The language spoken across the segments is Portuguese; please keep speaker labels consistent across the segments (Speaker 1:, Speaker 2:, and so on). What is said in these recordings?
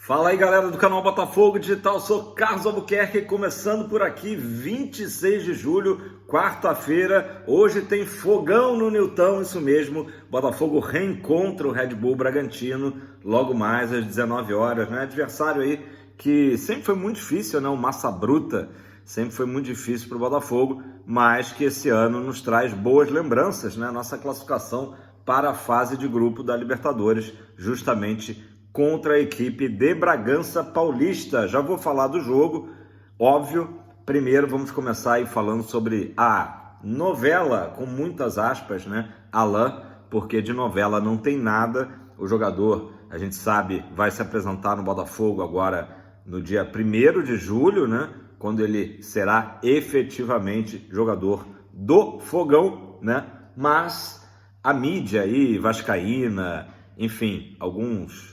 Speaker 1: Fala aí, galera do canal Botafogo Digital, sou Carlos Albuquerque, começando por aqui, 26 de julho, quarta-feira. Hoje tem fogão no Newton, isso mesmo, Botafogo reencontra o Red Bull Bragantino logo mais às 19 horas, né? Adversário aí que sempre foi muito difícil, né? O Massa Bruta sempre foi muito difícil para o Botafogo, mas que esse ano nos traz boas lembranças, né? Nossa classificação para a fase de grupo da Libertadores, justamente contra a equipe de Bragança Paulista. Já vou falar do jogo, óbvio. Primeiro vamos começar aí falando sobre a novela, com muitas aspas, né? Alain, porque de novela não tem nada. O jogador, a gente sabe, vai se apresentar no Botafogo agora no dia 1º de julho, né? Quando ele será efetivamente jogador do Fogão, né? Mas a mídia aí, vascaína, enfim, algumas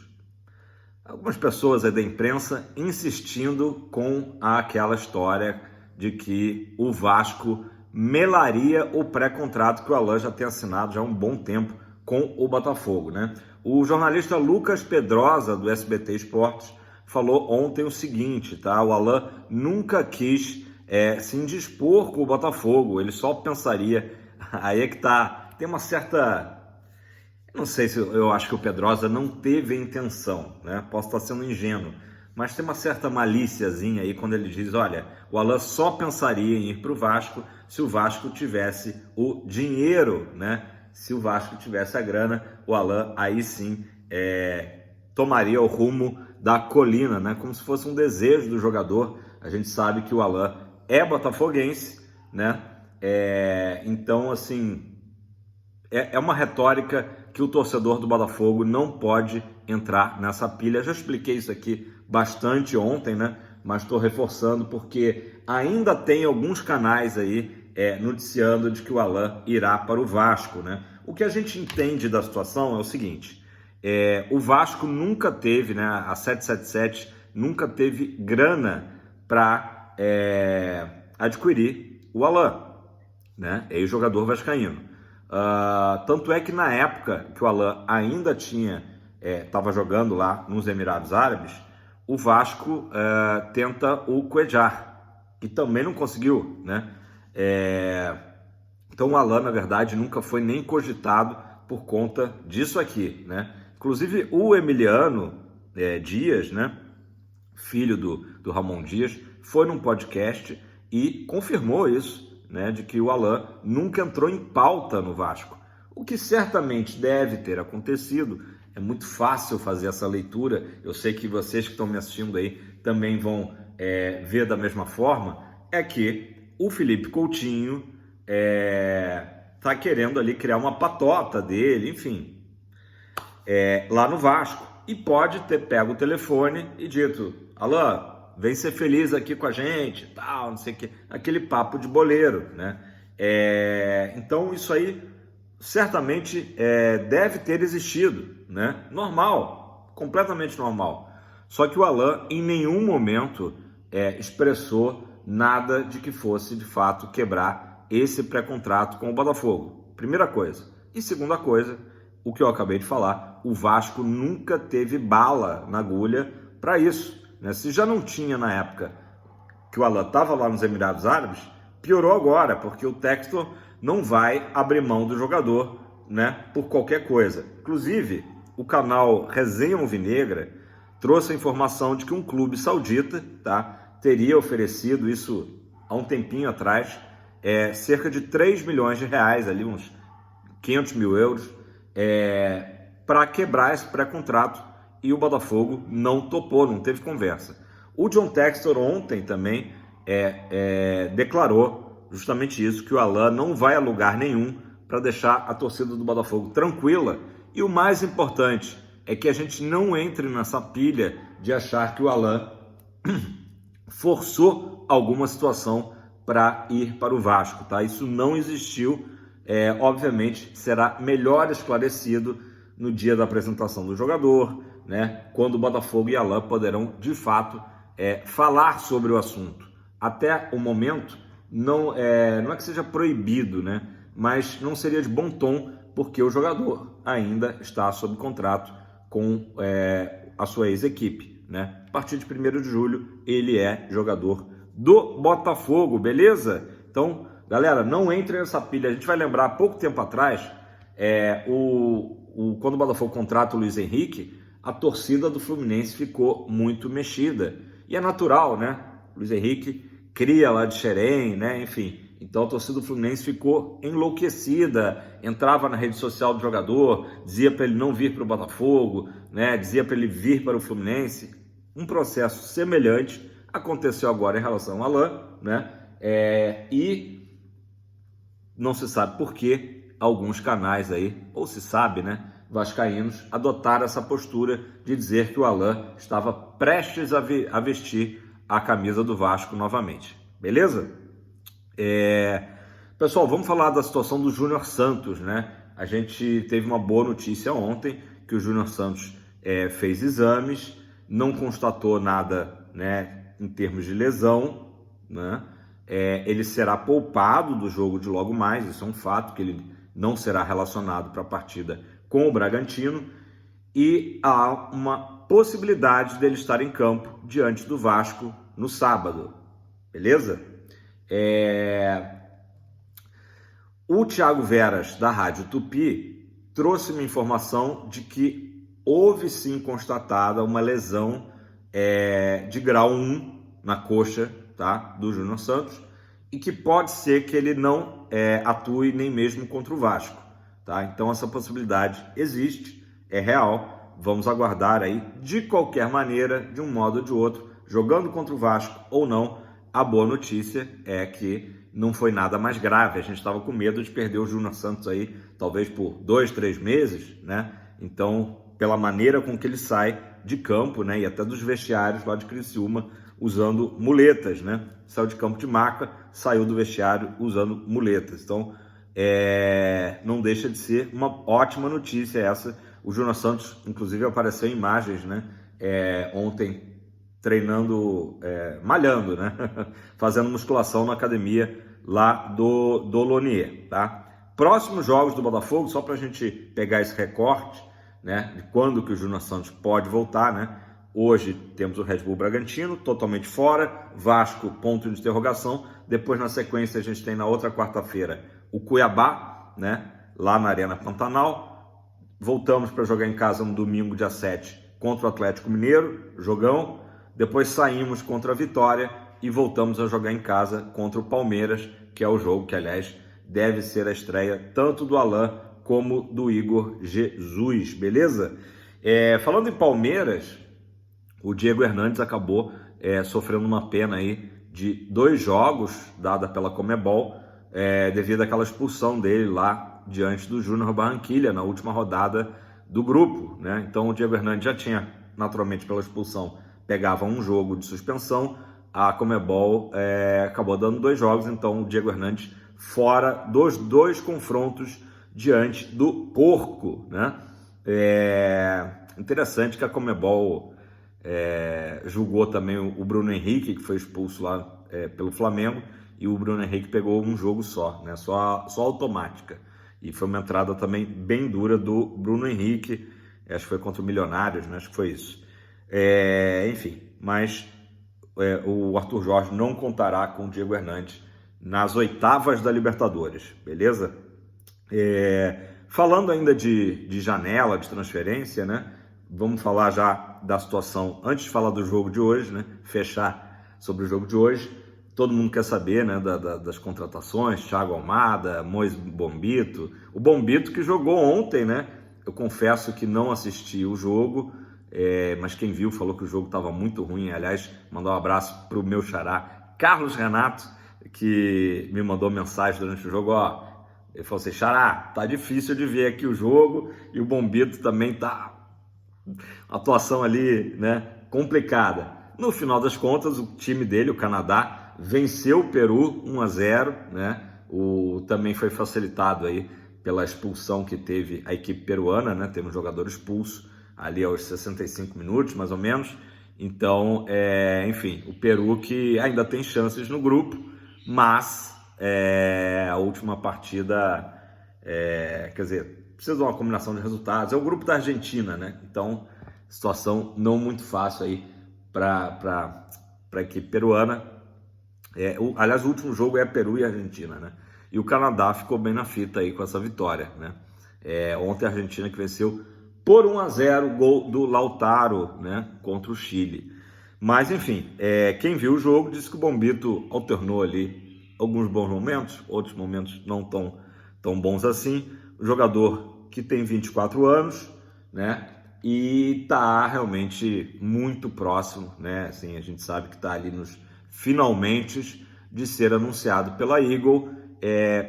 Speaker 1: pessoas aí da imprensa insistindo com aquela história de que o Vasco melaria o pré-contrato que o Alain já tem assinado já há um bom tempo com o Botafogo, né? O jornalista Lucas Pedrosa, do SBT Esportes, falou ontem o seguinte, tá? O Alain nunca quis se indispor com o Botafogo, ele só pensaria, aí é que tá, tem uma certa... Não sei se eu acho que o Pedrosa não teve a intenção, né? Posso estar sendo ingênuo, mas tem uma certa malíciazinha aí quando ele diz, olha, o Alain só pensaria em ir para o Vasco se o Vasco tivesse o dinheiro, né? Se o Vasco tivesse a grana, o Alain aí sim tomaria o rumo da colina, né? Como se fosse um desejo do jogador. A gente sabe que o Alain é botafoguense, né? Então, assim, é uma retórica que o torcedor do Botafogo não pode entrar nessa pilha. Já expliquei isso aqui bastante ontem, né? Mas estou reforçando porque ainda tem alguns canais aí noticiando de que o Alain irá para o Vasco, né? O que a gente entende da situação é o seguinte, o Vasco nunca teve, né? A 777 nunca teve grana para adquirir o Alain, né? Ex-jogador vascaíno. Tanto é que na época que o Alain ainda estava jogando lá nos Emirados Árabes, o Vasco tenta o Cuéllar, que também não conseguiu, né? Então o Alain, na verdade, nunca foi nem cogitado por conta disso aqui, né? Inclusive o Emiliano Dias, né? Filho do Ramon Dias, foi num podcast e confirmou isso, né, de que o Alain nunca entrou em pauta no Vasco. O que certamente deve ter acontecido, é muito fácil fazer essa leitura, eu sei que vocês que estão me assistindo aí também vão ver da mesma forma, é que o Felipe Coutinho está querendo ali criar uma patota dele, enfim, lá no Vasco, e pode ter pego o telefone e dito, Alain, vem ser feliz aqui com a gente, tal, não sei o que, aquele papo de boleiro, né? Então isso aí certamente deve ter existido, né? Normal, completamente normal. Só que o Alain em nenhum momento expressou nada de que fosse de fato quebrar esse pré-contrato com o Botafogo. Primeira coisa. E segunda coisa, o que eu acabei de falar, o Vasco nunca teve bala na agulha para isso. Se já não tinha na época que o Alain estava lá nos Emirados Árabes, piorou agora, porque o Textor não vai abrir mão do jogador, né, por qualquer coisa. Inclusive, o canal Resenha Alvinegra trouxe a informação de que um clube saudita, tá, teria oferecido isso há um tempinho atrás, cerca de 3 milhões de reais, ali, uns 500 mil euros, para quebrar esse pré-contrato. E o Botafogo não topou, não teve conversa. O John Textor ontem também declarou justamente isso, que o Alain não vai a lugar nenhum para deixar a torcida do Botafogo tranquila. E o mais importante é que a gente não entre nessa pilha de achar que o Alain forçou alguma situação para ir para o Vasco, tá? Isso não existiu. Obviamente será melhor esclarecido no dia da apresentação do jogador, né? Quando o Botafogo e Alain poderão de fato falar sobre o assunto. Até o momento não é que seja proibido, né? Mas não seria de bom tom, porque o jogador ainda está sob contrato com a sua ex-equipe. né? A partir de 1º de julho, ele é jogador do Botafogo, beleza? Então, galera, não entre nessa pilha. A gente vai lembrar, há pouco tempo atrás, quando o Botafogo contrata o Luiz Henrique, a torcida do Fluminense ficou muito mexida. E é natural, né? O Luiz Henrique cria lá de Xerém, né? Enfim, então a torcida do Fluminense ficou enlouquecida, entrava na rede social do jogador, dizia para ele não vir para o Botafogo, né? Dizia para ele vir para o Fluminense. Um processo semelhante aconteceu agora em relação ao Alain, né? E não se sabe por que alguns canais aí, ou se sabe, né, vascaínos, adotaram essa postura de dizer que o Alain estava prestes a vestir a camisa do Vasco novamente. Beleza? Pessoal, vamos falar da situação do Júnior Santos, né? A gente teve uma boa notícia ontem, que o Júnior Santos fez exames, não constatou nada, né, em termos de lesão, né? Ele será poupado do jogo de logo mais, isso é um fato, que ele não será relacionado para a partida com o Bragantino, e há uma possibilidade dele estar em campo diante do Vasco no sábado, beleza? O Thiago Veras, da Rádio Tupi, trouxe uma informação de que houve sim constatada uma lesão de grau 1 na coxa, tá, do Júnior Santos, e que pode ser que ele não atue nem mesmo contra o Vasco, tá? Então essa possibilidade existe, é real, vamos aguardar aí. De qualquer maneira, de um modo ou de outro, jogando contra o Vasco ou não, a boa notícia é que não foi nada mais grave. A gente estava com medo de perder o Júnior Santos aí, talvez por 2, 3 meses, né? Então, pela maneira com que ele sai de campo, né, e até dos vestiários lá de Criciúma, usando muletas, né? Saiu de campo de maca, saiu do vestiário usando muletas. Então, não deixa de ser uma ótima notícia essa. O Júnior Santos, inclusive, apareceu em imagens, né? Ontem, treinando, malhando, né? Fazendo musculação na academia lá do Lonier, tá? Próximos jogos do Botafogo, só para a gente pegar esse recorte, né, de quando que o Júnior Santos pode voltar, né? Hoje temos o Red Bull Bragantino, totalmente fora, Vasco, ponto de interrogação. Depois, na sequência, a gente tem na outra quarta-feira o Cuiabá, né, lá na Arena Pantanal. Voltamos para jogar em casa no domingo, dia 7, contra o Atlético Mineiro, jogão. Depois saímos contra a Vitória e voltamos a jogar em casa contra o Palmeiras, que é o jogo que, aliás, deve ser a estreia tanto do Alain como do Igor Jesus, beleza? Falando em Palmeiras, o Diego Hernandes acabou sofrendo uma pena aí de 2 jogos dada pela Conmebol, devido àquela expulsão dele lá diante do Júnior Barranquilla na última rodada do grupo, né? Então o Diego Hernandes já tinha, naturalmente pela expulsão, pegava um jogo de suspensão. A Conmebol acabou dando 2 jogos, então o Diego Hernandes fora dos 2 confrontos diante do Porco, né? Interessante que a Conmebol julgou também o Bruno Henrique, que foi expulso lá pelo Flamengo, e o Bruno Henrique pegou um jogo só, né? Só automática. E foi uma entrada também bem dura do Bruno Henrique, acho que foi contra o Milionários, né? Acho que foi isso. Enfim, mas o Arthur Jorge não contará com o Diego Hernandes nas oitavas da Libertadores, beleza? Falando ainda de janela, de transferência, né? Vamos falar já da situação, antes de falar do jogo de hoje, né? Fechar sobre o jogo de hoje. Todo mundo quer saber, né, das contratações, Thiago Almada, Mois Bombito. O Bombito que jogou ontem, né? Eu confesso que não assisti o jogo, mas quem viu falou que o jogo estava muito ruim. Aliás, mandar um abraço para o meu xará, Carlos Renato, que me mandou mensagem durante o jogo, ele falou assim: xará, tá difícil de ver aqui o jogo, e o Bombito também tá atuação ali, né, complicada. No final das contas, o time dele, o Canadá, venceu o Peru 1-0, né? Também foi facilitado aí pela expulsão que teve a equipe peruana, né? Teve um jogador expulso ali aos 65 minutos, mais ou menos. Então, enfim, o Peru que ainda tem chances no grupo, mas a última partida, quer dizer, precisa de uma combinação de resultados. É o grupo da Argentina, né? Então, situação não muito fácil aí para a equipe peruana. Aliás, o último jogo é Peru e Argentina, né? E o Canadá ficou bem na fita aí com essa vitória, né? Ontem a Argentina que venceu por 1-0, gol do Lautaro, né? Contra o Chile. Mas, enfim, quem viu o jogo disse que o Bombito alternou ali alguns bons momentos, outros momentos não tão bons assim. O jogador que tem 24 anos, né? E está realmente muito próximo, né? Assim, a gente sabe que está ali nos finalmente de ser anunciado pela Eagle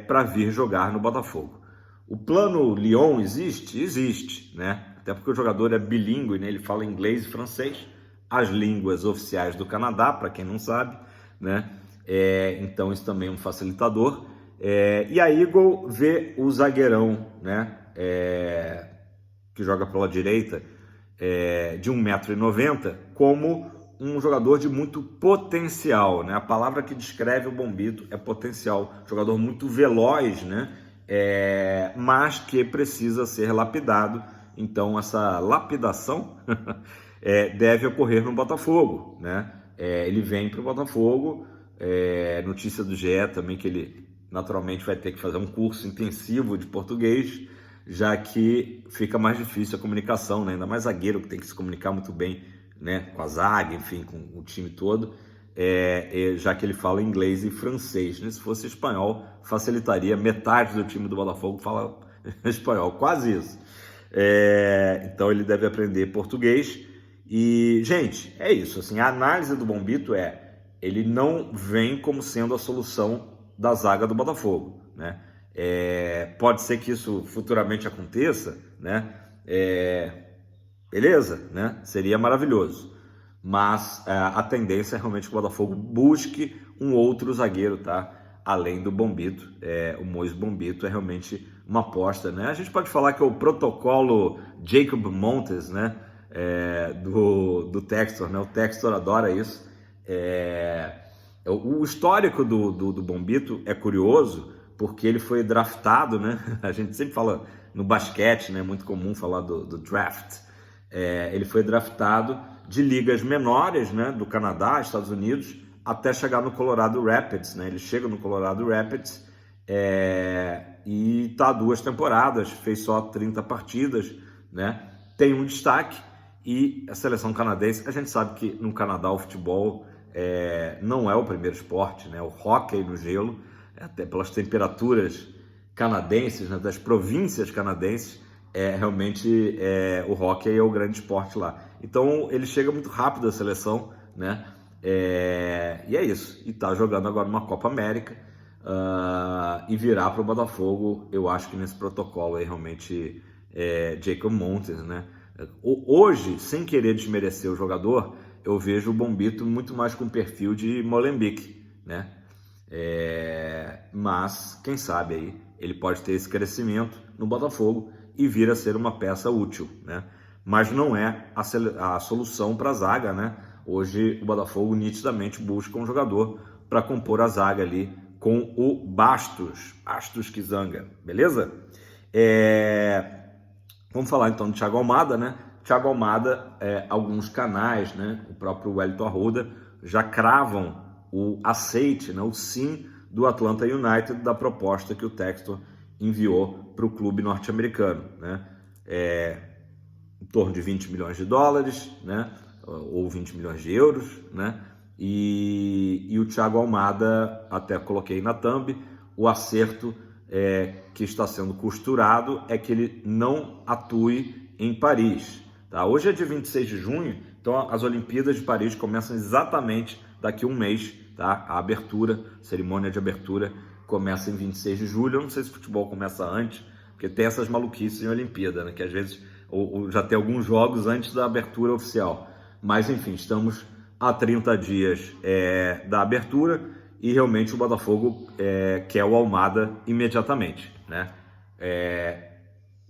Speaker 1: para vir jogar no Botafogo. O plano Lyon existe? Existe, né? Até porque o jogador é bilíngue, né? Ele fala inglês e francês, as línguas oficiais do Canadá, para quem não sabe, né? Então isso também é um facilitador. E a Eagle vê o zagueirão, né? Que joga pela direita, de 1,90 m, como um jogador de muito potencial, né? A palavra que descreve o Bombito é potencial. Jogador muito veloz, né? Mas que precisa ser lapidado. Então, essa lapidação deve ocorrer no Botafogo, né? Ele vem para o Botafogo. Notícia do GE também que ele naturalmente vai ter que fazer um curso intensivo de português, já que fica mais difícil a comunicação, né? Ainda mais zagueiro que tem que se comunicar muito bem, né? Com a zaga, enfim, com o time todo, já que ele fala inglês e francês, né? Se fosse espanhol, facilitaria. Metade do time do Botafogo fala espanhol, quase isso. Então ele deve aprender português. E, gente, é isso. Assim, a análise do Bombito ele não vem como sendo a solução da zaga do Botafogo, né? Pode ser que isso futuramente aconteça, né? Beleza, né? Seria maravilhoso. Mas a tendência é realmente que o Botafogo busque um outro zagueiro, tá? Além do Bombito. O Moisés Bombito é realmente uma aposta, né? A gente pode falar que é o protocolo Jacob Montes, né? Do Textor, né? O Textor adora isso. O histórico do Bombito é curioso, porque ele foi draftado, né? A gente sempre fala no basquete, né? É muito comum falar do draft. Ele foi draftado de ligas menores, né? Do Canadá, Estados Unidos, até chegar no Colorado Rapids, né? Ele chega no Colorado Rapids e tá 2 temporadas, fez só 30 partidas, né? Tem um destaque. E a seleção canadense, a gente sabe que no Canadá o futebol não é o primeiro esporte, né? O hóquei no gelo, até pelas temperaturas canadenses, né? Das províncias canadenses, realmente o hóquei é o grande esporte lá. Então ele chega muito rápido à seleção, né? E é isso. E tá jogando agora uma Copa América e virar para o Botafogo, eu acho que nesse protocolo aí realmente Jacob Montes, né? Hoje, sem querer desmerecer o jogador, eu vejo o Bombito muito mais com perfil de Molenbeek, né? Mas, quem sabe aí, ele pode ter esse crescimento no Botafogo e vir a ser uma peça útil, né? Mas não é a solução para a zaga, né? Hoje o Botafogo nitidamente busca um jogador para compor a zaga ali com o Bastos Kizanga, beleza? Vamos falar então do Thiago Almada, né? Thiago Almada, alguns canais, né? O próprio Wellington Arruda já cravam o aceite, né? O sim do Atlanta United da proposta que o Textor enviou para o clube norte-americano, né? Em torno de 20 milhões de dólares, né? Ou 20 milhões de euros, né? E o Thiago Almada, até coloquei na thumb, o acerto que está sendo costurado é que ele não atue em Paris. Tá? Hoje é dia 26 de junho, então as Olimpíadas de Paris começam exatamente daqui a um mês. Tá? A abertura, cerimônia de abertura, começa em 26 de julho. Eu não sei se o futebol começa antes, porque tem essas maluquices em Olimpíada, né? Que às vezes ou já tem alguns jogos antes da abertura oficial. Mas enfim, estamos a 30 dias da abertura. E realmente o Botafogo quer o Almada imediatamente, né?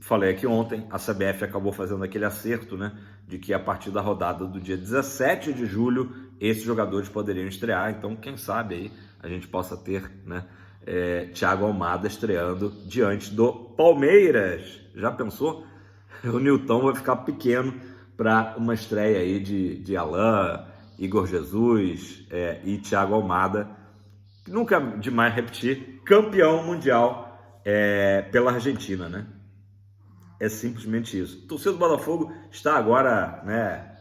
Speaker 1: Falei aqui ontem, a CBF acabou fazendo aquele acerto, né? De que a partir da rodada do dia 17 de julho, esses jogadores poderiam estrear. Então, quem sabe aí a gente possa ter, né? Thiago Almada estreando diante do Palmeiras. Já pensou? O Nilton vai ficar pequeno para uma estreia aí de Alain, Igor Jesus e Thiago Almada. Nunca é demais repetir, campeão mundial pela Argentina, né? É simplesmente isso. A torcida do Botafogo está agora, né,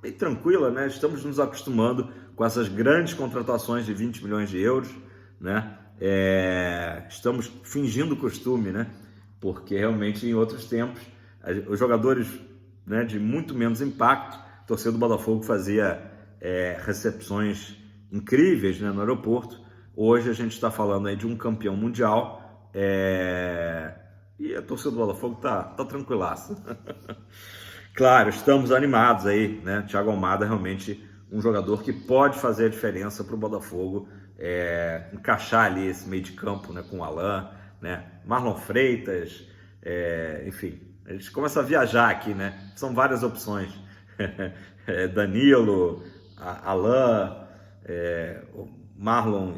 Speaker 1: bem tranquila, né? Estamos nos acostumando com essas grandes contratações de 20 milhões de euros, né? Estamos fingindo costume, né? Porque realmente em outros tempos os jogadores, né, de muito menos impacto, a torcida do Botafogo fazia recepções incríveis, né, no aeroporto. Hoje a gente está falando aí de um campeão mundial e a torcida do Botafogo tá tranquilaça. Claro, estamos animados aí, né? Thiago Almada é realmente um jogador que pode fazer a diferença para o Botafogo, encaixar ali esse meio de campo, né, com o Alan, né, Marlon Freitas, enfim, a gente começa a viajar aqui, né? São várias opções. Danilo, Alan, Marlon,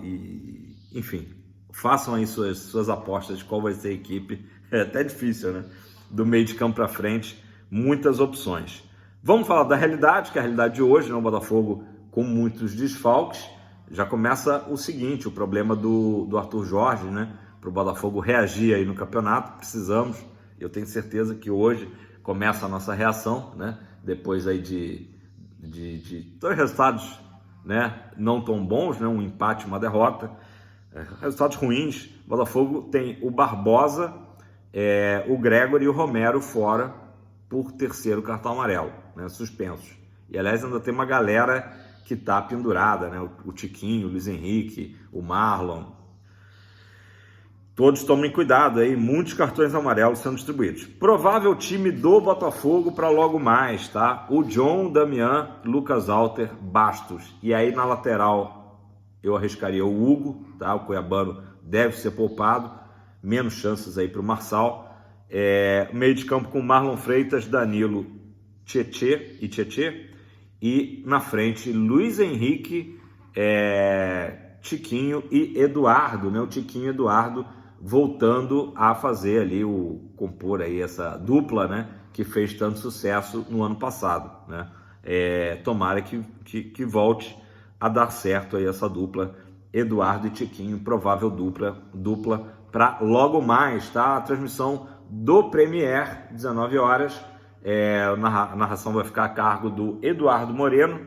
Speaker 1: enfim, façam aí suas apostas de qual vai ser a equipe. É até difícil, né? Do meio de campo para frente, muitas opções. Vamos falar da realidade, que é a realidade de hoje, né? O Botafogo com muitos desfalques. Já começa o seguinte, o problema do Arthur Jorge, né? Para o Botafogo reagir aí no campeonato, precisamos. Eu tenho certeza que hoje começa a nossa reação, né? Depois aí de dois resultados, né, não tão bons, né? Um empate e uma derrota. Resultados ruins. O Botafogo tem o Barbosa, o Gregory e o Romero fora por terceiro cartão amarelo, né, suspensos. E aliás ainda tem uma galera que está pendurada, né, o Tiquinho, o Luiz Henrique, o Marlon. Todos tomem cuidado aí, muitos cartões amarelos sendo distribuídos. Provável time do Botafogo para logo mais, tá? O John, Damian, Lucas Alter, Bastos. E aí na lateral eu arriscaria o Hugo, tá? O cuiabano deve ser poupado, menos chances aí para o Marçal. Meio de campo com Marlon Freitas, Danilo, Tietê. E na frente, Luiz Henrique, Tiquinho e Eduardo, né? O Tiquinho e Eduardo voltando a fazer ali, compor aí essa dupla, né? Que fez tanto sucesso no ano passado, né? Tomara que volte a dar certo aí essa dupla, Eduardo e Tiquinho, provável dupla para logo mais, tá? A transmissão do Premier, 19 horas, a narração vai ficar a cargo do Eduardo Moreno.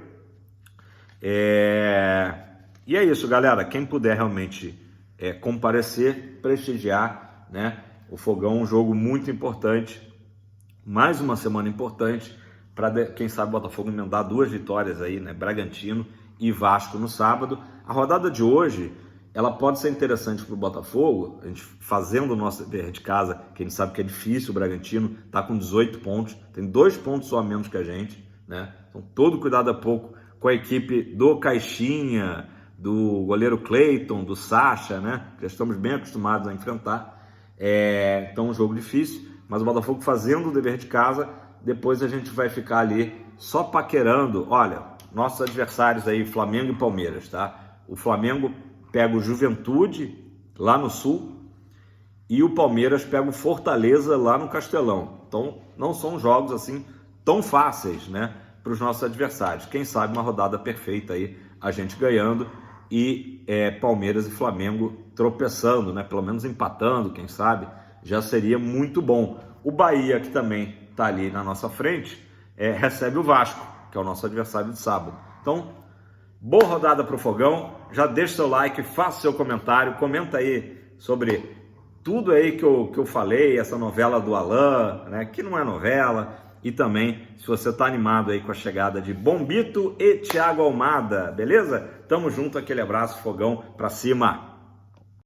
Speaker 1: E é isso, galera. Quem puder realmente comparecer, prestigiar, né? O Fogão, um jogo muito importante, mais uma semana importante para, quem sabe, o Botafogo emendar 2 vitórias aí, né? Bragantino e Vasco no sábado. A rodada de hoje, ela pode ser interessante para o Botafogo, a gente fazendo o nosso dever de casa, que a gente sabe que é difícil. O Bragantino está com 18 pontos, tem 2 pontos só a menos que a gente, né? Então todo cuidado é pouco com a equipe do Caixinha, do goleiro Cleiton, do Sacha, né? Já estamos bem acostumados a enfrentar. Então um jogo difícil, mas o Botafogo fazendo o dever de casa, depois a gente vai ficar ali só paquerando. Olha, nossos adversários aí, Flamengo e Palmeiras, tá? O Flamengo pega o Juventude lá no Sul e o Palmeiras pega o Fortaleza lá no Castelão. Então não são jogos assim tão fáceis, né, para os nossos adversários. Quem sabe uma rodada perfeita aí, a gente ganhando e Palmeiras e Flamengo tropeçando, né, pelo menos empatando, quem sabe, já seria muito bom. O Bahia, que também está ali na nossa frente, recebe o Vasco, que é o nosso adversário de sábado. Então, boa rodada para o Fogão. Já deixa seu like, faça seu comentário, comenta aí sobre tudo aí que eu falei, essa novela do Alan, né, que não é novela, e também se você está animado aí com a chegada de Bombito e Thiago Almada, beleza? Tamo junto, aquele abraço, Fogão pra cima!